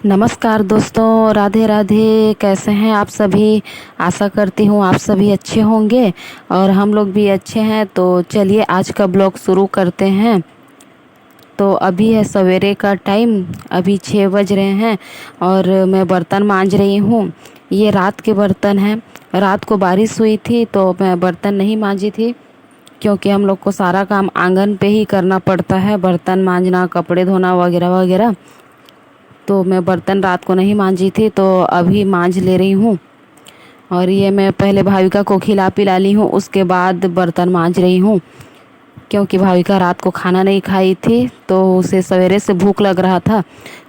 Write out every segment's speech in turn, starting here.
नमस्कार दोस्तों, राधे राधे। कैसे हैं आप सभी? आशा करती हूँ आप सभी अच्छे होंगे और हम लोग भी अच्छे हैं। तो चलिए आज का ब्लॉग शुरू करते हैं। तो अभी है सवेरे का टाइम, अभी 6 बज रहे हैं और मैं बर्तन मांज रही हूँ। ये रात के बर्तन हैं। रात को बारिश हुई थी तो मैं बर्तन नहीं मांजी थी, क्योंकि हम लोग को सारा काम आंगन पे ही करना पड़ता है, बर्तन मांजना, कपड़े धोना वगैरह वगैरह। तो मैं बर्तन रात को नहीं मांजी थी, तो अभी मांज ले रही हूँ। और ये मैं पहले भाविका को खिला पिला ली हूँ, उसके बाद बर्तन मांज रही हूँ। क्योंकि भाविका रात को खाना नहीं खाई थी, तो उसे सवेरे से भूख लग रहा था,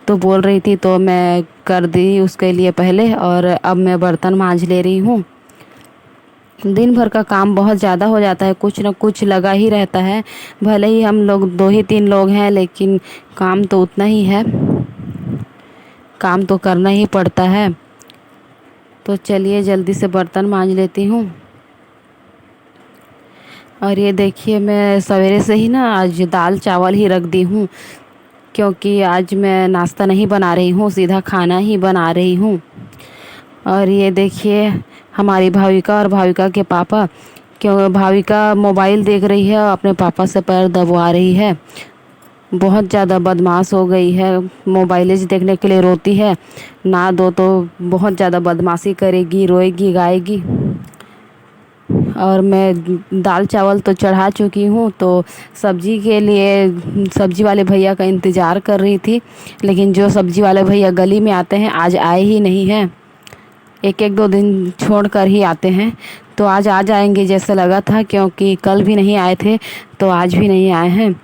तो बोल रही थी, तो मैं कर दी उसके लिए पहले। और अब मैं बर्तन मांज ले रही हूँ। दिन भर का काम बहुत ज़्यादा हो जाता है, कुछ न कुछ लगा ही रहता है। भले ही हम लोग 2 ही 3 लोग हैं, लेकिन काम तो उतना ही है, काम तो करना ही पड़ता है। तो चलिए जल्दी से बर्तन मांज लेती हूँ। और ये देखिए, मैं सवेरे से ही ना आज दाल चावल ही रख दी हूँ, क्योंकि आज मैं नाश्ता नहीं बना रही हूँ, सीधा खाना ही बना रही हूँ। और ये देखिए हमारी भाविका और भाविका के पापा, क्यों भाविका मोबाइल देख रही है और अपने पापा से पैर दबवा रही है। बहुत ज़्यादा बदमाश हो गई है, मोबाइल देखने के लिए रोती है, ना दो तो बहुत ज़्यादा बदमाशी करेगी, रोएगी गाएगी। और मैं दाल चावल तो चढ़ा चुकी हूँ, तो सब्जी के लिए सब्जी वाले भैया का इंतज़ार कर रही थी, लेकिन जो सब्जी वाले भैया गली में आते हैं आज आए ही नहीं हैं। एक एक 2 दिन छोड़ कर ही आते हैं, तो आज आ जाएंगे जैसे लगा था, क्योंकि कल भी नहीं आए थे तो आज भी नहीं आए हैं।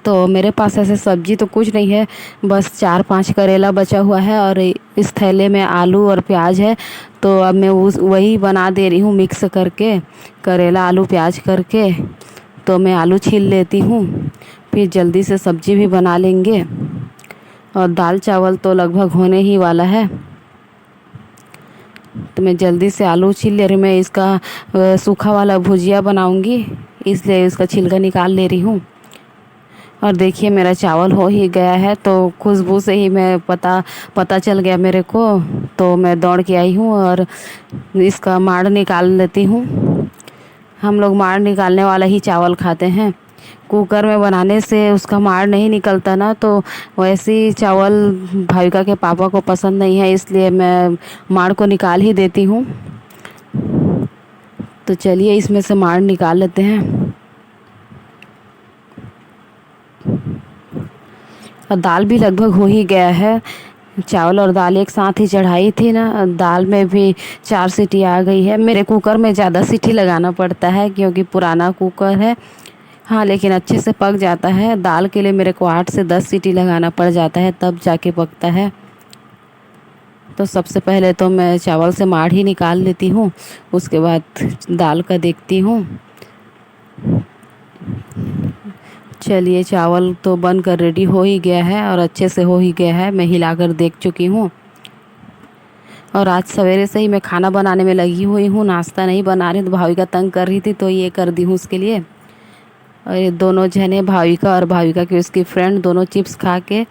तो मेरे पास ऐसे सब्जी तो कुछ नहीं है, बस 4-5 करेला बचा हुआ है और इस थैले में आलू और प्याज है। तो अब मैं वही बना दे रही हूँ मिक्स करके, करेला आलू प्याज करके। तो मैं आलू छील लेती हूँ, फिर जल्दी से सब्जी भी बना लेंगे। और दाल चावल तो लगभग होने ही वाला है, तो मैं जल्दी से आलू छील ले रही हूँ। मैं इसका सूखा वाला भुजिया बनाऊँगी, इसलिए इसका छिलका निकाल ले रही हूँ। और देखिए मेरा चावल हो ही गया है, तो खुशबू से ही मैं पता चल गया मेरे को, तो मैं दौड़ के आई हूँ और इसका माड़ निकाल लेती हूँ। हम लोग माड़ निकालने वाला ही चावल खाते हैं, कुकर में बनाने से उसका माड़ नहीं निकलता ना, तो वैसे ही चावल भाविका के पापा को पसंद नहीं है, इसलिए मैं माड़ को निकाल ही देती हूँ। तो चलिए इसमें से माड़ निकाल लेते हैं। और दाल भी लगभग हो ही गया है, चावल और दाल एक साथ ही चढ़ाई थी ना, दाल में भी 4 सीटी आ गई है। मेरे कुकर में ज़्यादा सीटी लगाना पड़ता है, क्योंकि पुराना कुकर है। हाँ, लेकिन अच्छे से पक जाता है। दाल के लिए मेरे को 8 से 10 सीटी लगाना पड़ जाता है, तब जाके पकता है। तो सबसे पहले तो मैं चावल से माड़ ही निकाल लेती हूँ, उसके बाद दाल का देखती हूँ। चलिए चावल तो बनकर रेडी हो ही गया है और अच्छे से हो ही गया है, मैं हिलाकर देख चुकी हूँ। और आज सवेरे से ही मैं खाना बनाने में लगी हुई हूँ, नाश्ता नहीं बना रही, तो भाविका तंग कर रही थी, तो ये कर दी हूँ उसके लिए। और ये दोनों जने, भाविका और भाविका की उसकी फ्रेंड, दोनों चिप्स खा के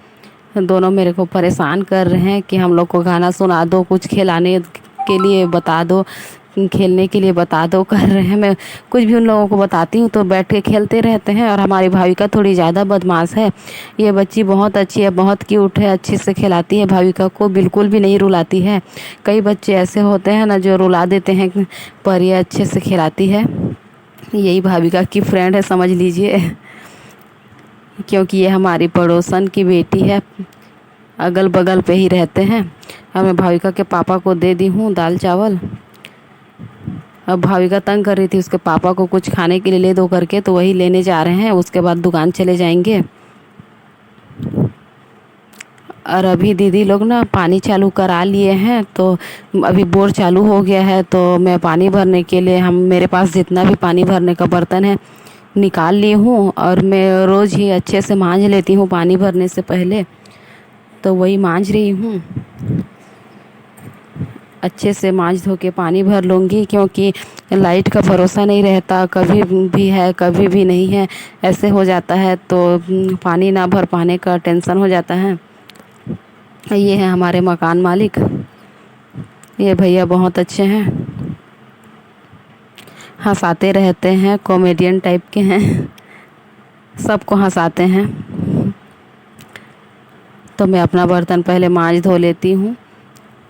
दोनों मेरे को परेशान कर रहे हैं कि हम लोग को गाना सुना दो, कुछ खिलाने के लिए बता दो, खेलने के लिए बता दो कर रहे हैं। मैं कुछ भी उन लोगों को बताती हूँ तो बैठ के खेलते रहते हैं। और हमारी भाविका थोड़ी ज़्यादा बदमाश है, ये बच्ची बहुत अच्छी है, बहुत क्यूट है, अच्छे से खिलाती है भाविका को, बिल्कुल भी नहीं रुलाती है। कई बच्चे ऐसे होते हैं ना जो रुला देते हैं, पर ये अच्छे से खिलाती है। यही भाविका की फ्रेंड है समझ लीजिए, क्योंकि ये हमारी पड़ोसन की बेटी है, अगल बगल पे ही रहते हैं। अब मैं भाविका के पापा को दे दी हूँ दाल चावल। अब भाविका तंग कर रही थी उसके पापा को कुछ खाने के लिए ले दो करके, तो वही लेने जा रहे हैं, उसके बाद दुकान चले जाएंगे। और अभी दीदी लोग ना पानी चालू करा लिए हैं, तो अभी बोर चालू हो गया है, तो मैं पानी भरने के लिए, मेरे पास जितना भी पानी भरने का बर्तन है निकाल ली हूँ। और मैं रोज़ ही अच्छे से मांज लेती हूँ पानी भरने से पहले, तो वही मांज रही हूँ। अच्छे से मांज धो के पानी भर लूँगी, क्योंकि लाइट का भरोसा नहीं रहता, कभी भी है कभी भी नहीं है, ऐसे हो जाता है, तो पानी ना भर पाने का टेंशन हो जाता है। ये है हमारे मकान मालिक। ये भैया बहुत अच्छे हैं, हंसाते रहते हैं, कॉमेडियन टाइप के हैं, सबको हंसाते हैं। तो मैं अपना बर्तन पहले मांज धो लेती हूँ।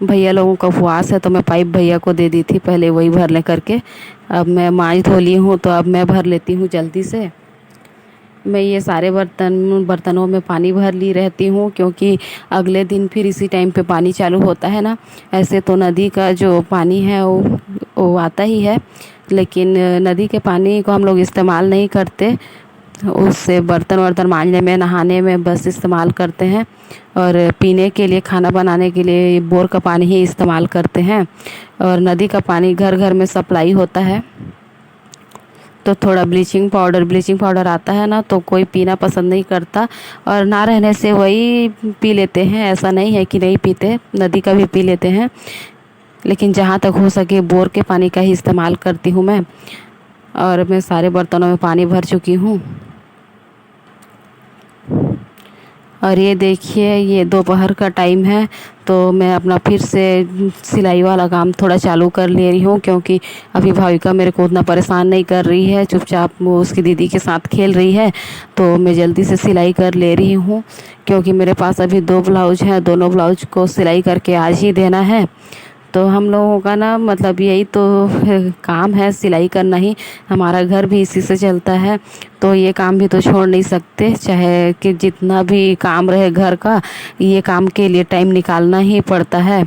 भैया लोगों का उपवास है तो मैं पाइप भैया को दे दी थी, पहले वही भर ले करके। अब मैं मांज धो ली हूँ तो अब मैं भर लेती हूँ जल्दी से। मैं ये सारे बर्तनों में पानी भर ली रहती हूँ, क्योंकि अगले दिन फिर इसी टाइम पे पानी चालू होता है ना। ऐसे तो नदी का जो पानी है वो आता ही है, लेकिन नदी के पानी को हम लोग इस्तेमाल नहीं करते। उससे बर्तन वर्तन मांजने में, नहाने में बस इस्तेमाल करते हैं। और पीने के लिए, खाना बनाने के लिए बोर का पानी ही इस्तेमाल करते हैं। और नदी का पानी घर घर में सप्लाई होता है। तो थोड़ा ब्लीचिंग पाउडर आता है ना, तो कोई पीना पसंद नहीं करता, और ना रहने से वही पी लेते हैं। ऐसा नहीं है कि नहीं पीते, नदी का भी पी लेते हैं, लेकिन जहाँ तक हो सके बोर के पानी का ही इस्तेमाल करती हूँ मैं। और मैं सारे बर्तनों में पानी भर चुकी हूँ। और ये देखिए, ये दोपहर का टाइम है, तो मैं अपना फिर से सिलाई वाला काम थोड़ा चालू कर ले रही हूँ, क्योंकि अभी भाविका मेरे को उतना परेशान नहीं कर रही है, चुपचाप वो उसकी दीदी के साथ खेल रही है। तो मैं जल्दी से सिलाई कर ले रही हूँ, क्योंकि मेरे पास अभी 2 ब्लाउज हैं, दोनों ब्लाउज को सिलाई करके आज ही देना है। तो हम लोगों का ना मतलब यही तो काम है, सिलाई करना ही। हमारा घर भी इसी से चलता है, तो ये काम भी तो छोड़ नहीं सकते, चाहे कि जितना भी काम रहे घर का, ये काम के लिए टाइम निकालना ही पड़ता है।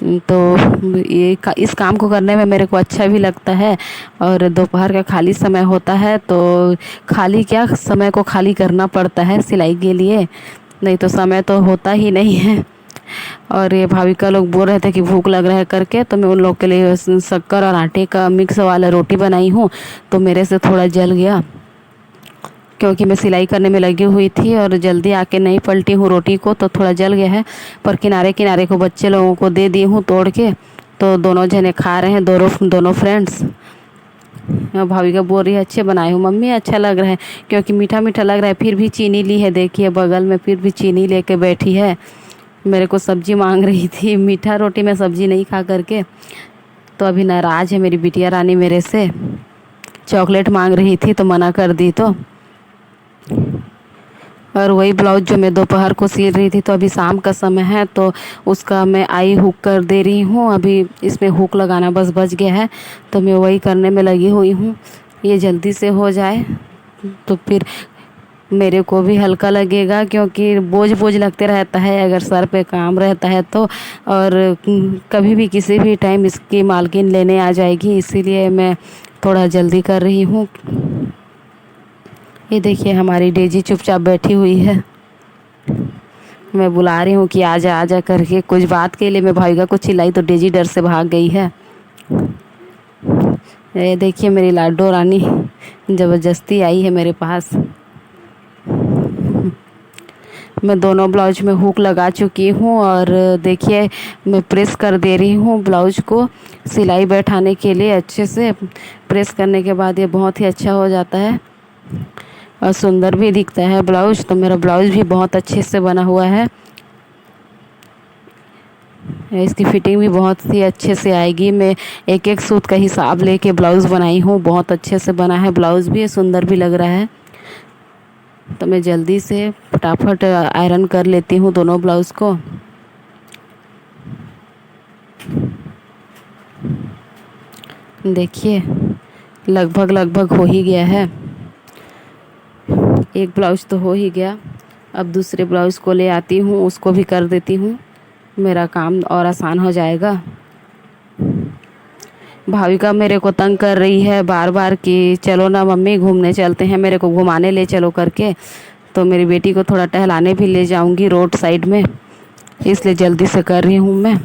तो इस काम को करने में मेरे को अच्छा भी लगता है। और दोपहर का खाली समय होता है तो खाली क्या, समय को खाली करना पड़ता है सिलाई के लिए, नहीं तो समय तो होता ही नहीं है। और ये भाविका लोग बोल रहे थे कि भूख लग रहा है करके, तो मैं उन लोग के लिए शक्कर और आटे का मिक्स वाला रोटी बनाई हूँ। तो मेरे से थोड़ा जल गया, क्योंकि मैं सिलाई करने में लगी हुई थी और जल्दी आके नहीं पलटी हूँ रोटी को, तो थोड़ा जल गया है। पर किनारे किनारे को बच्चे लोगों को दे दी हूँ तोड़ के, तो दोनों जने खा रहे हैं, दोनों फ्रेंड्स। भाविका बोल रही है अच्छे बनाए हो मम्मी, अच्छा लग रहा है, क्योंकि मीठा मीठा लग रहा है। फिर भी चीनी ली है, देखिए बगल में फिर भी चीनी लेके बैठी है। मेरे को सब्जी मांग रही थी, मीठा रोटी में सब्जी नहीं खा करके। तो अभी नाराज़ है मेरी बिटिया रानी मेरे से, चॉकलेट मांग रही थी तो मना कर दी। तो और वही ब्लाउज जो मैं दोपहर को सिल रही थी, तो अभी शाम का समय है, तो उसका मैं आई हुक कर दे रही हूँ। अभी इसमें हुक लगाना बस बच गया है, तो मैं वही करने में लगी हुई हूँ। ये जल्दी से हो जाए तो फिर मेरे को भी हल्का लगेगा, क्योंकि बोझ बोझ लगते रहता है अगर सर पे काम रहता है तो। और कभी भी किसी भी टाइम इसकी मालकिन लेने आ जाएगी, इसीलिए मैं थोड़ा जल्दी कर रही हूँ। ये देखिए हमारी डेजी चुपचाप बैठी हुई है, मैं बुला रही हूँ कि आजा आजा करके। कुछ बात के लिए मैं भाविका को चिल्लाई तो डेजी डर से भाग गई है। ये देखिए मेरी लाडो रानी ज़बरदस्ती आई है मेरे पास। मैं दोनों ब्लाउज में हुक लगा चुकी हूँ, और देखिए मैं प्रेस कर दे रही हूँ ब्लाउज को सिलाई बैठाने के लिए। अच्छे से प्रेस करने के बाद ये बहुत ही अच्छा हो जाता है और सुंदर भी दिखता है ब्लाउज। तो मेरा ब्लाउज भी बहुत अच्छे से बना हुआ है, इसकी फिटिंग भी बहुत ही अच्छे से आएगी। मैं एक एक सूत का हिसाब लेके ब्लाउज़ बनाई हूँ, बहुत अच्छे से बना है ब्लाउज़ भी, सुंदर भी लग रहा है। तो मैं जल्दी से फटाफट आयरन कर लेती हूँ दोनों ब्लाउज़ को। देखिए लगभग हो ही गया है, एक ब्लाउज़ तो हो ही गया। अब दूसरे ब्लाउज़ को ले आती हूँ, उसको भी कर देती हूँ, मेरा काम और आसान हो जाएगा। भाविका मेरे को तंग कर रही है बार बार कि चलो ना मम्मी घूमने चलते हैं, मेरे को घुमाने ले चलो करके। तो मेरी बेटी को थोड़ा टहलाने भी ले जाऊंगी रोड साइड में, इसलिए जल्दी से कर रही हूँ मैं।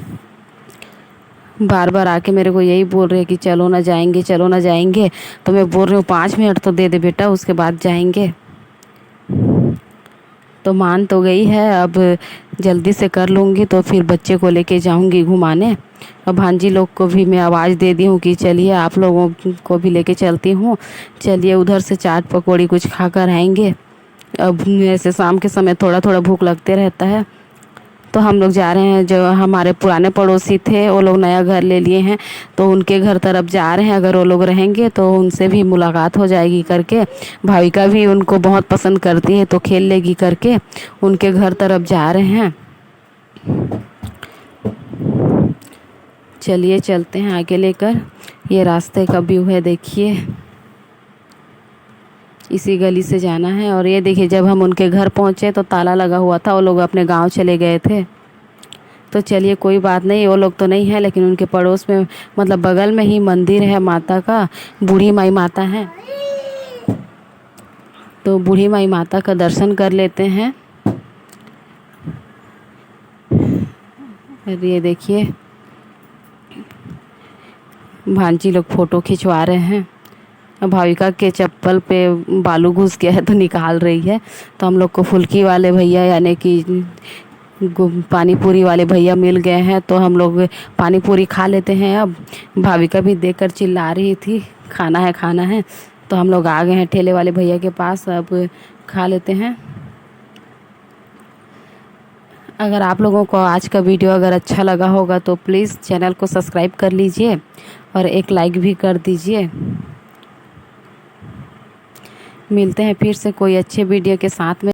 बार बार आके मेरे को यही बोल रही है कि चलो ना जाएंगे, चलो ना जाएंगे। तो मैं बोल रही हूँ 5 मिनट तो दे दे बेटा, उसके बाद जाएंगे। तो मान तो गई है, अब जल्दी से कर लूँगी तो फिर बच्चे को लेके जाऊँगी घुमाने। और भांजी लोग को भी मैं आवाज़ दे दी हूँ कि चलिए आप लोगों को भी लेके चलती हूँ, चलिए उधर से चाट पकौड़ी कुछ खा कर आएंगे। अब ऐसे शाम के समय थोड़ा थोड़ा भूख लगते रहता है, तो हम लोग जा रहे हैं। जो हमारे पुराने पड़ोसी थे वो लोग नया घर ले लिए हैं, तो उनके घर तरफ जा रहे हैं। अगर वो लोग रहेंगे तो उनसे भी मुलाकात हो जाएगी करके। भाविका भी उनको बहुत पसंद करती है तो खेल लेगी करके उनके घर तरफ जा रहे हैं। चलिए चलते हैं आगे लेकर। ये रास्ते का व्यू है, देखिए इसी गली से जाना है। और ये देखिए जब हम उनके घर पहुँचे तो ताला लगा हुआ था, वो लोग अपने गांव चले गए थे। तो चलिए कोई बात नहीं, वो लोग तो नहीं है लेकिन उनके पड़ोस में मतलब बगल में ही मंदिर है माता का, बूढ़ी माई माता है। तो बूढ़ी माई माता का दर्शन कर लेते हैं। और ये देखिए भांजी लोग फ़ोटो खिंचवा रहे हैं। भाविका के चप्पल पे बालू घुस गया है तो निकाल रही है। तो हम लोग को फुल्की वाले भैया यानी कि पानी पूरी वाले भैया मिल गए हैं, तो हम लोग पानी पूरी खा लेते हैं। अब भाविका भी देखकर चिल्ला रही थी खाना है खाना है, तो हम लोग आ गए हैं ठेले वाले भैया के पास। अब खा लेते हैं। अगर आप लोगों को आज का वीडियो अगर अच्छा लगा होगा तो प्लीज़ चैनल को सब्सक्राइब कर लीजिए और एक लाइक भी कर दीजिए। मिलते हैं फिर से कोई अच्छे वीडियो के साथ में।